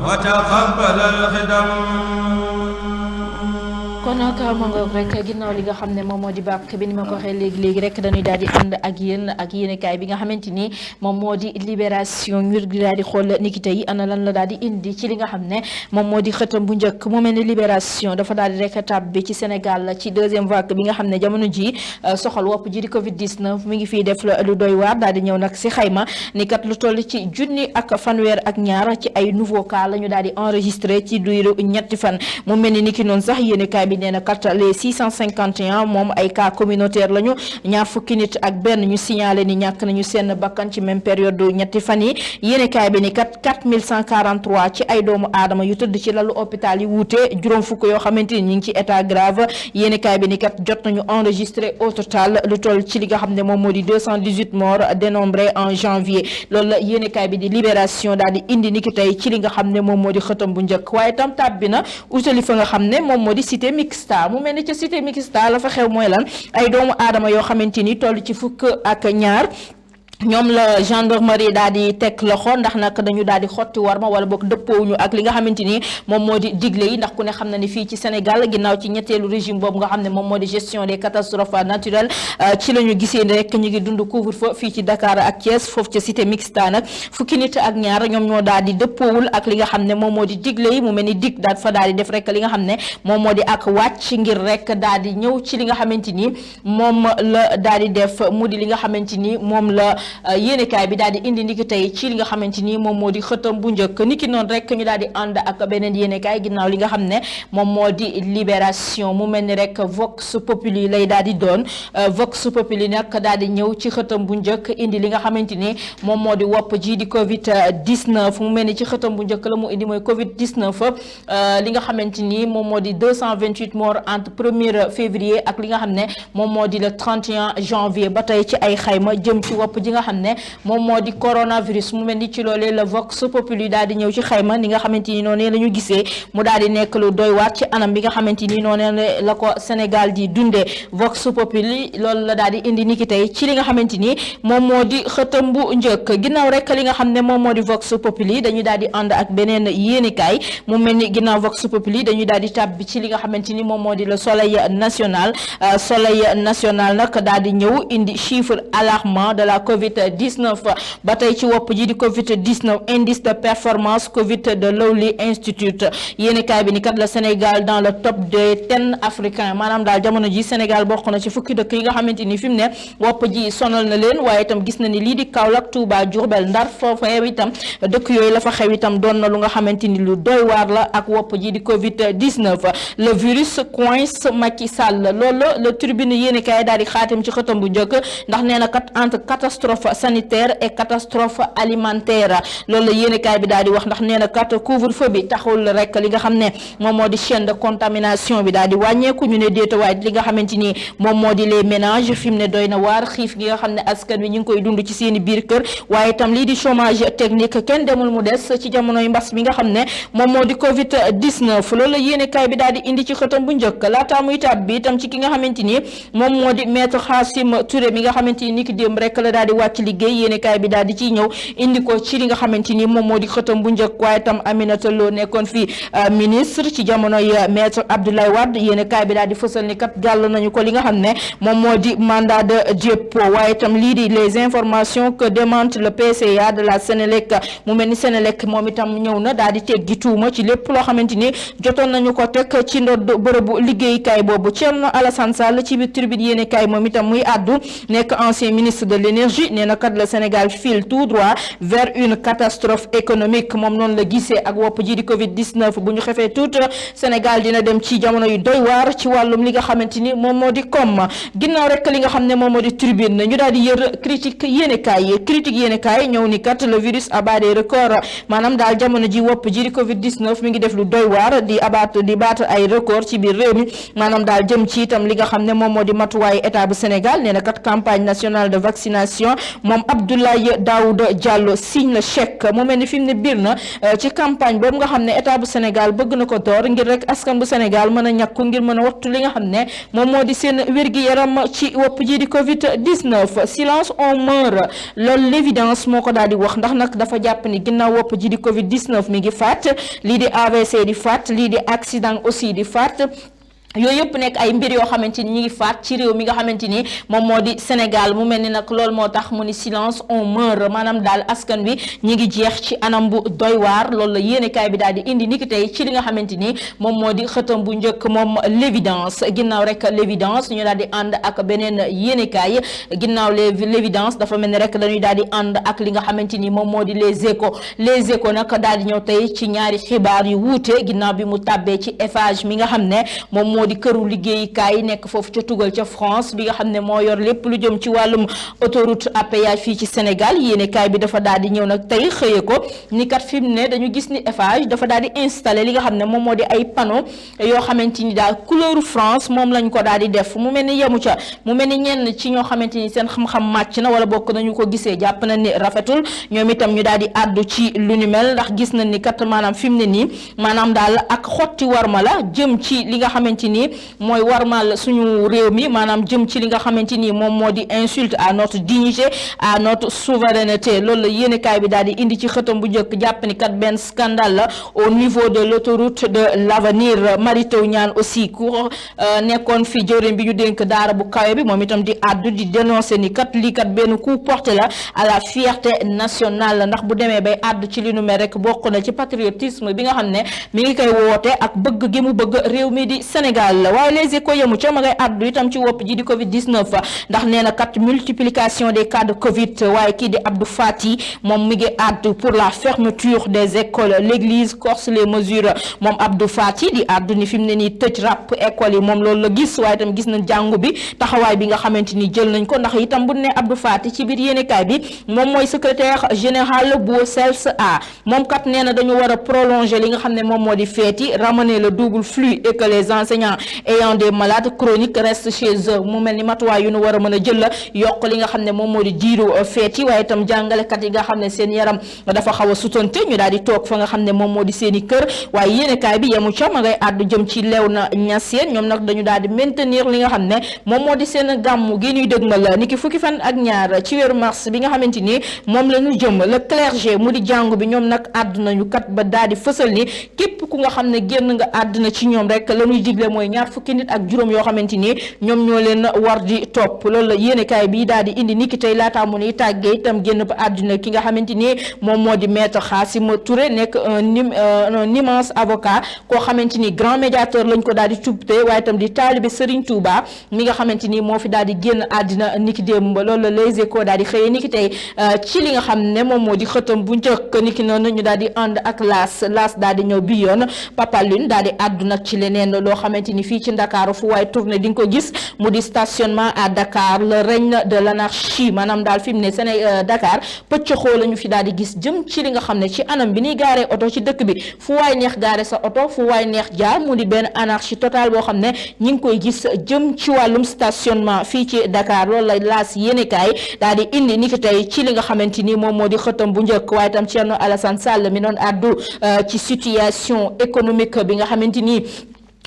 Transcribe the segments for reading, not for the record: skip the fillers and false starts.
وتقبل الخدم kon nag ma ngoog rek ginnaaw li nga xam ne moom moo di bàkk bi ni ma ko waxee léegi rek dañuy daal di ànd ak yéenekaay bi nga xamante ni moom moo di libération ngir daal di xool niki tey ana lan la daal di indi ci li nga xam ne moom moo di xëtam bu njëkk mu mel ni libération dafa daal di rek tàbbi ci Sénégal ci deuxième vague bi nga xam ne jamono ji soxal wopp ji di Covid 19 mi ngi fii def lu doy waar daal di ñëw nag si xayma ni kat lu toll ci junni ak fanweer ak ñaar ci ay nouveau cas la ñu daal di enregistré ci diiru ñetti fan mu mel ni niki noonu sax yéenekaay bi nee na kat les 651 moom ay cas communautaire lañu ñaar fukki nit ak benn ñu signalé ni ñàkk nañu seen bakkan ci même période ñetti fan yi yéenekaay bi ni kat 4143 ci ay doomu aadama yu tëdd ci lalu hôpital yi wuute juróom fukk yoo xamante ni ñu ngi ci état grave yéenekaay bi ni kat jot nañu enregistré au total lu toll ci li nga xam ne moom moo di 218 morts dénombrés en janvier loolu la yéenekaay bi di libération daal di indi niki tey ci li nga xam ne moom moo di xëtam bu njëkk waaye tam tàbbi na utali fa nga xam ne moom moo di cité mixta mu mel ni ca cité mixta la fa xew mooy lan ay doomu aadama yoo xamante ni toll ci fukk ak ñaar ñoom la gendarmerie daal di teg loxo ndax nag dañu daal di xotti warma wala boog dëppoowuñu ak li nga xamante ni moom moo di digle yi ndax ku ne xam na ni fii ci Sénégal ginnaaw ci ñetteelu régime boobu nga xam ne moom moo di gestion des catastrophes naturelles ci la ñu gisee ni rek ñu ngi dund couvre-feu fii ci Dakar ak Thiès foofu ca cité mixta nag fukki nit ak ñaar ñoom ñoo daal di dëppoowul ak li nga xam ne moom moo di digle yi mu mel ni dig daal fa daal di def rek li nga xam ne moom moo di ak wàcc ngir rek daal di ñëw ci li nga xamante ni moom la daal di def mu di li nga xamante ni moom la yéenekaay bi daal di indi niki tey ci li nga xamante ni moom moo di xëtam bu njëkk niki noonu rek ñu daal di ànd ak beneen yéenekaay ginnaaw li nga xam ne moom moo di libération mu mel ni rek Vox Populi lay daal di doon Vox Populi nag daal di ñëw ci xëtam bu njëkk indi li nga xamante ni moom moo di wopp ji di Covid 19 mu mel ni ci xëtam bu njëkk la mu indi mooy Covid 19 li nga xamante ni moom moo di 228 morts entre 1er février ak li nga xam ne moom moo di le 31 janvier ba tey ci ay xayma jëm ci wopp ji nga xam ne moom moo di coronavirus mu mel ni ci loolee la Vox Populi daal di ñëw ci xayma ni nga xamante ni noonu la ñu gisee mu daal di nekk lu doy waat ci anam bi nga xamante ni noonu la ko Sénégal di dundee Vox Populi loolu la daal di indi niki tey ci li nga xamante ni moom moo di xëtam bu njëkk ginnaaw rek li nga xam ne moom moo di Vox Populi dañuy daal di ànd ak beneen yéenekaay mu mel ni ginnaaw Vox Populi dañuy daal di tàbbi ci li nga xamante ni moom moo di le Soleil national Soleil national nag daal di ñëw indi chiffre alarmant de la Covid 19 ba tey ci wopp ji di Covid 19 indice de performance Covid de Lowry Institute yéenekaay bi ni kat la Sénégal dans le top des 10 africains maanaam daal jamono ji Sénégal bokk na ci fukki dëkk yi nga xamante ni fi mu ne wopp ji sonal na leen waaye itam gis na ni lii di Kaolack Touba Diourbel Ndar foofu itam dëkk yooyu la fa xew itam doon na lu nga xamante ni lu doy waar la ak wopp ji di Covid 19 le virus coince Macky Sall loolu le Tribune yéenekaay daal di xaatim ci xëtam bu njëkk ndax nee na kat entre catastrophe sanitaire et catastrophe alimentaire loolu la yéenekaay bi daal di wax ndax nee na kat couvre-feu bi taxul rek li nga xam ne moom moo di chaîne de contamination bi daal di wàññeeku ñu ne déetawaay li nga xamante ni moom moo di les ménages fi mu ne doy na waar xiif gi nga xam ne askan wi ñu ngi koy dund ci seeni biir kër waaye itam lii di chômage technique kenn demul mu des ci jamonoy mbas mi nga xam ne moom moo di Covid 19 loolu la yéenekaay bi daal di indi ci xëtam bu njëkk laataa muy tàbb bi itam ci ki nga xamante ni moom moo di maître Khassim Touré mi nga xamante ni niki démb rek la daal di wàcc liggéey yéenekaay bi daal di ciy ñëw indi ko ci li nga xamante ni moom moo di xëtam bu njëkk waaye itam Aminata Lo nekkoon fii ministre ci jamonoy maître Abdoulaye Wade yéenekaay bi daal di fësal ni kat gàll nañu ko li nga xam ne moom moo di mandat de dépôt waaye itam lii di les informations que démente le PCA de la Sénélec mu mel ni Sénélec moom itam ñëw na daal di teggi tuuma ci lépp loo xamante ni jotoon nañu ko teg ci ndodd bërëbu liggéeykaay boobu Thierno Alassane Sall ci biir Tribune yéenekaay moom itam muy àddu nekk ancien ministre de l'énergie nee na kat le Sénégal file tout droit vers une catastrophe économique moom noonu la gisee ak wopp ji di Covid 19 bu ñu xefee tout Sénégal dina dem ci jamono yu doy waar ci wàllum li nga xamante ni moom moo di koom ginnaaw rek li nga xam ne moom moo di Tribune ñu daal di yër critique yéenekaay ñëw ni kat le virus abat des records maanaam daal jamono ji wopp ji di Covid 19 mi ngi def lu doy waar di battre ay record ci biir réew mi maanaam daal jëm ci itam li nga xam ne moom moo di matuwaayu état bu Sénégal nee na kat campagne nationale de vaccination moom Abdoulaye Daouda Diallo signe le chèque mu mel ni fi mu ne biir na ci campagne boobu nga xam ne état bu Sénégal bëgg na ko door ngir rek askan bu Sénégal mën a ñàkku ngir mën a wattu li nga xam ne moom moo di seen wér-gi-yaram ci wopp ji di Covid-19. silence on meurt loolu l'évidence moo ko daal di wax ndax nag dafa jàpp ni ginnaaw wopp ji di Covid-19 mi ngi faat lii di AVC di faat lii di accident aussi di faat yooyu yëpp nekk ay mbir yoo xamante ni ñi ngi faat ci réew mi nga xamante ni moom moo di Sénégal mu mel ni nag loolu moo tax mu ni silence on meurt maanaam daal askan wi ñi ngi jeex ci anam bu doy waar loolu la yéenekaay bi daal di indi niki tey ci li nga xamante ni moom moo di xëtam bu njëkk moom l'évidence ginnaaw rek l'évidence ñu daal di ànd ak beneen yéenekaay ginnaaw l'évidence dafa mel ni rek dañuy daal di ànd ak li nga xamante ni moom moo di les échos nag daal di ñëw tey ci ñaari xibaar yu wuute ginnaaw bi mu tàbbee ci Eiffage mi nga xam ne moom moo di këru liggéeyukaay nekk foofu ca tugal ca France bi nga xam ne moo yor lépp lu jëm ci wàllum autoroute à péage fii ci Sénégal yéenekaay bi dafa daal di ñëw nag tey xëye ko ni kat fi mu ne dañu gis ni Eiffage dafa daal di installé li nga xam ne moom moo di ay panneau yoo xamante ni daal couleur France moom lañ ko daal di def mu mel ni yemu ca mu mel ni ñenn ci ñoo xamante ni seen xam-xam màcc na wala bokk nañu ko gisee jàpp na ni rafetul ñoom itam ñu daal di àddu ci lu ni mel ndax gis nañ ni kat maanaam fi mu ne nii maanaam daal ak xotti warma la jëm ci li nga xamante ni mooy warmal suñu réew mi maanaam jëm ci li nga xamante ni moom moo di insulte à notre dignité à notre souveraineté loolu la yéenekaay bi daal di indi ci xëtam bu njëkk jàpp ni kat benn scandale la au niveau de l'autoroute de l'avenir. Mary Teuw Niane aussi ku nekkoon fi jëwriñ bi ñu dénk daara bu kawe bi moom itam di àddu di dénoncer ni kat lii kat benn coup porté la à la fierté nationale ndax bu demee bay àddu ci li nu mel rek bokk na ci patriotisme bi nga xam ne mi ngi koy woote ak bëgg gi mu bëgg réew mi di Sénégal waaye les échos yemu ca ma ngay àddu itam ci wopp ji di Covid-19 ndax nee na kat multiplication des cas de Covid waaye kii di Abdou Fati moom mi ngi àddu pour la fermeture des écoles l'église corse les mesures moom Abdou Fati di àddu ni fi mu ne nii tëj ràpp école yi moom loolu la gis waaye itam gis nañ jàngu bi taxawaay bi nga xamante ni jël nañ ko ndax itam bu ne Abdou Fati ci biir yéenekaay bi moom mooy secrétaire général bu CELS-A moom kat nee na dañu war a prolonger li nga xam ne moom moo di feeti ramener le double flux et que les enseignants ayant des malades chroniques restent chez eux mu mel ni matuwaay yu nu war a mën a jël la yokk li nga xam ne moom moo di diiru feeti waaye itam jàngalekat yi nga xam ne seen yaram dafa xaw a sutante ñu daal di toog fa nga xam ne moom moo di seen i kër waaye yéenekaay bi yemu ca ma ngay àddu jëm ci Léona Niassène ñoom nag dañu daal di maintenir li nga xam ne moom moo di seen gàmmu gi ñuy dëgmal ni ki fukki fan ak ñaar ci weeru mars bi nga xamante ni moom la ñu jëm le clergé mu di jàngu bi ñoom nag àddu nañu kat ba daal di fësal ni képp ku nga xam ne génn nga àdduna ci ñoom rek la ñuy digle mooy ñaar fukki nit ak juróom yoo xamante ni ñoom ñoo leen war di topp loolu la yéenekaay bi daal di indi niki tey laataa mu ni tàggee itam génn ba àdduna ki nga xamante ni moom moo di maître Khassim Touré nekk un immense avocat koo xamante ni grand médiateur lañ ko daal di tubte waaye itam di taalibe Serigne Touba mi nga xamante ni moo fi daal di génn àddina niki démb loolu la les échos daal di xëyee niki tey ci li nga xam ne moom moo di xëtam bu njëkk niki noonu ñu daal di ànd ak laas daal di ñëw bi yoon Papa Lune daal di àddu nag ci leneen loo xamante ni fii ci Dakar fu waaye tourné di nga ko gis mu di stationnement à Dakar le règne de l'anarchie maanaam daal fi mu ne Dakar pëccëxoo la ñu fi daal di gis jëm ci li nga xam ne ci anam bi ñuy gaaree oto ci dëkk bi fu waay neex gaare sa oto fu waay neex jaar mu di benn anarchie totale boo xam ne ñi ngi koy gis jëm ci wàllum stationnement fii ci Dakar loolu la laas yéenekaay daal di indi ni ki tey ci li nga xamante ni moom moo di xëtam bu njëkk waaye itam Thierno Alassane Sall mi doon addu ci situation économique bi nga xamante ni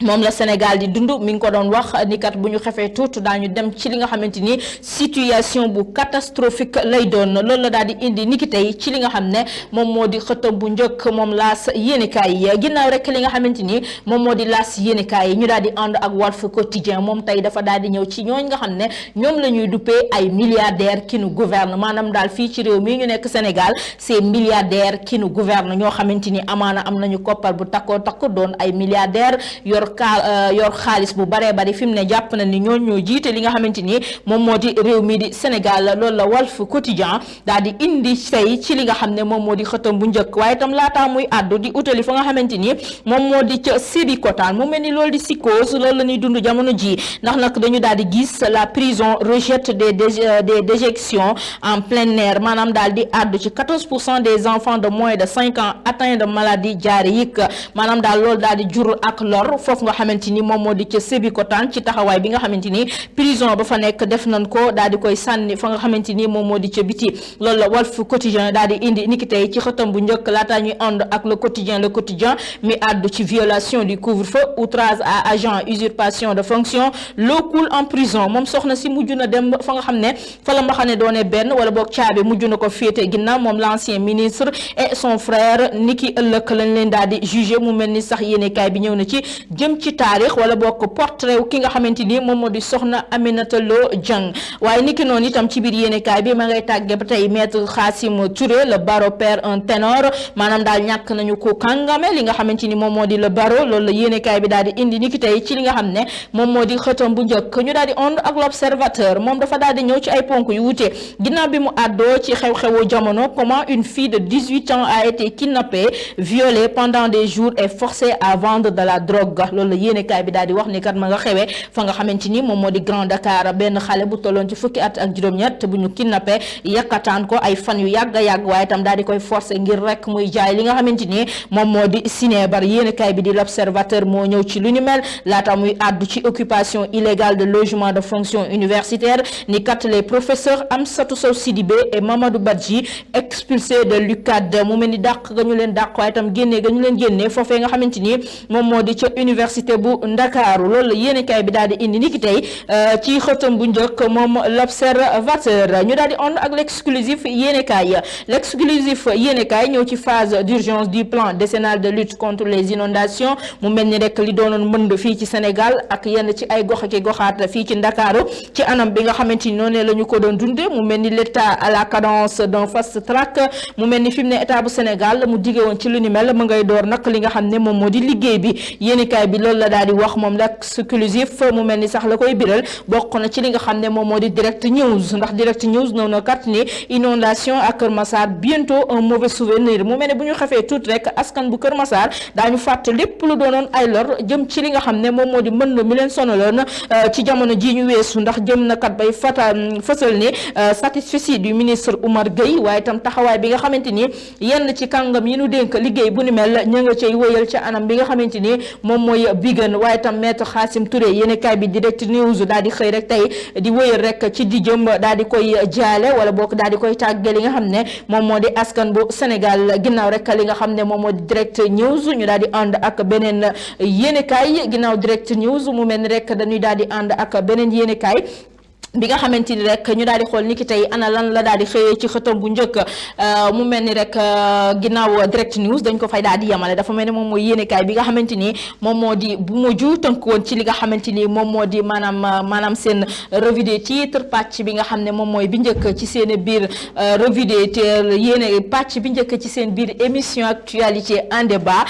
moom la Sénégal di dund mi ngi ko doon wax ni kat bu ñu xefee tuut daañu dem ci li nga xamante ni situation bu catastrophique lay doon loolu la daal di indi niki tey ci li nga xam ne moom moo di xëtam bu njëkk moom laas yéenekaay yi ginnaaw rek li nga xamante ni moom moo di laas yéenekaay yi ñu daal di ànd ak Walf Quotidien moom tey dafa daal di ñëw ci ñooñ nga xam ne ñoom la ñuy duppee ay milliardaires qui nous gouvernent maanaam daal fii ci réew mii ñu nekk Sénégal ces milliardaires qui nous gouvernent ñoo xamante ni amaana am nañu koppar bu takkoo takk doon ay milliardaires yor xaalis bu baree bari fi mu ne jàpp na ni ñoo jiite li nga xamante ni moom moo di réew mi di Sénégal loolu la Walf Quotidien daal di indi tey ci li nga xam ne moom moo di xëtam bu njëkk waaye itam laataa muy àddu di utali fa nga xamante ni moom moo di ca Sébikotane mu mel ni loolu di psychose loolu la ñuy dund jamono ji ndax nag dañu daal di gis la prison rejette des déjections en plein air maanaam daal di àddu ci 14% des enfants de moins de 5 ans atteints de maladies diarrhéiques maanaam daal loolu daal di jur ak lor foofu nga xamante ni moom moo di ca Sébikotane ci taxawaay bi nga xamante ni prison ba fa nekk def nañ ko daal di koy sànni fa nga xamante ni moom moo di ca biti loolu la Walf Quotidien daal di indi niki tey ci xëtam bu njëkk laataa ñuy ànd ak le quotidien mi àddu ci violation du couvre-feu, outrage à agent, usurpation de fonction, l'eau coule en prison. Moom soxna si mujj na dem fa nga xam ne fa la mbaxane doone benn wala boog caabi mujj na ko féete ginnaaw moom l'ancien ministre et son frère niki ëllëg lañ leen daal di jugé mu mel ni sax yéenekaay bi ñëw na ci jëm ci taarix wala boog portrait ki nga xamante ni moom moo di soxna Aminata Lo Dieng waaye niki noonu itam ci biir yéenekaay bi ma ngay tàgge ba tey maître Khassim Touré le barreau perd un ténor maanaam daal ñàkk nañu ko kàngame li nga xamante ni moom moo di le barreau loolu la yéenekaay bi daal di indi niki tey ci li nga xam ne moom moo di xëtam bu njëkk ñu daal di ond ak l'observateur moom dafa daal di ñëw ci ay ponk yu wute ginnaaw bi mu àddoo ci xew-xewu jamono comment une fille de 18 ans a été kidnappée violée pendant des jours et forcée à vendre de la drogue loolu la yéenekaay bi daal di wax ni kat ma nga xewee fa nga xamante ni moom moo di Grand Dakar benn xale bu tolloon ci fukki at ak juróom-ñett bu ñu kidnappé yakkataan ko ay fan yu yàgg a yàgg waaye itam daal di koy forcer ngir rek muy jaay li nga xamante ni moom moo di sinébar yéenekaay bi di l'observateur moo ñëw ci lu ñu mel laata muy àddu ci occupation illégale de logement de fonction universitaire ni kat les professeurs Amsatou Sow Sidibé et Mamadou Badji expulsés de l'UCAD mu mel ni dàq ga ñu leen dàq waaye itam génnee ga ñu leen génnee foofee nga xamante ni moom moo di ca université bu Ndakaaru loolu la yéenekaay bi daal di indi niki tey ci xëtam bu njëkk moom l'observateur ñu daal di on ak l'exclusif yéenekaay ñëw ci phase d'urgence du plan décennal de lutte contre les inondations mu mel ni rek li doonoon mbënd fii ci Sénégal ak yenn ci ay gox ak goxaat fii ci Ndakaaru ci anam bi nga xamante ni noonu la ñu ko doon dunde mu mel ni l'état à la cadence d'un fast track mu mel ni fi mu ne état bu Sénégal mu dige woon ci lu ni mel mu ngay door nag li nga xam ne moom moo di liggéey bi yéenekaay bi loolu la daal di wax moom l'exclusif mu mel ni sax la koy biral bokk na ci li nga xam ne moom moo di direct news ndax direct news noonu kat ni inondation à Kër Massar bientôt un mauvais souvenir mu mel ne bu ñu xefee tout rek askan bu Kër Massar daañu fàtte lépp lu doonoon ay lor jëm ci li nga xam ne moom moo di mbënd mi leen sonaloon ci jamono ji ñu weesu ndax jëm na kat bay fësal ni satisfecit du ministre Oumar Gueye waaye itam taxawaay bi nga xamante ni yenn ci kàngam yi nu dénk liggéey bu ni mel ña nga cay wëyal ca anam bi nga xamante ni moom mooy bigën waaye itam maître Khassim Touré yéenekaay bi direct news daal di xëy rek tey di wëyal rek ci di jëm daal di koy jaale wala bokk daal di koy tàggee li nga xam ne moom moo di askan bu Sénégal ginnaaw rek li nga xam ne moom moo di direct news ñu daal di ànd ak beneen yéenekaay ginnaaw direct news mu mel ni rek dañuy daal di ànd ak beneen yéenekaay bi nga xamante ni rek ñu daal di xool niki tey ana lan la daal di xëyee ci xëtam bu njëkk mu mel ni rek ginnaaw direct news dañ ko fay daal di yemale dafa mel ni moom mooy yéenekaay bi nga xamante ni moom moo di bu mujj tënk woon ci li nga xamante ni moom moo di maanaam seen revue des titres pàcc bi nga xam ne moom mooy bi njëkk ci seen biir revue des titres yéene pàcc bi njëkk ci seen biir émission actualité en débat